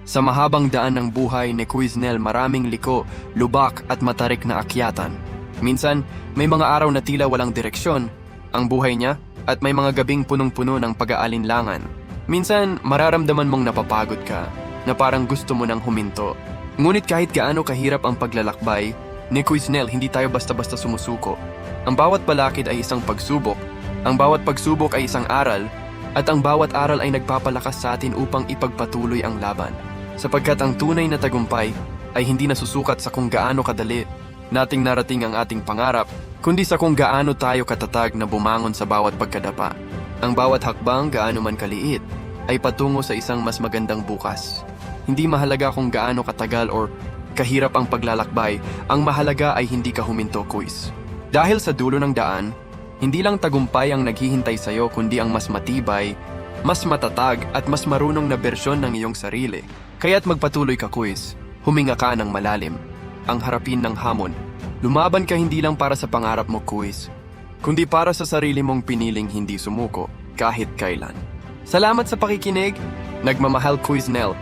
Sa mahabang daan ng buhay ni Quizznel maraming liko, lubak at matarik na akyatan. Minsan, may mga araw na tila walang direksyon ang buhay niya at may mga gabing punong-puno ng pag-aalinlangan. Minsan, mararamdaman mong napapagod ka, na parang gusto mo nang huminto. Ngunit kahit gaano kahirap ang paglalakbay, ni Quizznel hindi tayo basta-basta sumusuko. Ang bawat balakid ay isang pagsubok, ang bawat pagsubok ay isang aral, at ang bawat aral ay nagpapalakas sa atin upang ipagpatuloy ang laban. Sapagkat ang tunay na tagumpay ay hindi nasusukat sa kung gaano kadali nating narating ang ating pangarap, kundi sa kung gaano tayo katatag na bumangon sa bawat pagkadapa. Ang bawat hakbang, gaano man kaliit, ay patungo sa isang mas magandang bukas. Hindi mahalaga kung gaano katagal or kahirap ang paglalakbay, ang mahalaga ay hindi ka huminto, Quiz. Dahil sa dulo ng daan, hindi lang tagumpay ang naghihintay sa'yo kundi ang mas matibay, mas matatag at mas marunong na bersyon ng iyong sarili. Kaya't magpatuloy ka, Quiz. Huminga ka ng malalim. Ang harapin ng hamon. Lumaban ka hindi lang para sa pangarap mo, Quiz, kundi para sa sarili mong piniling hindi sumuko kahit kailan. Salamat sa pakikinig. Nagmamahal, Quizznel.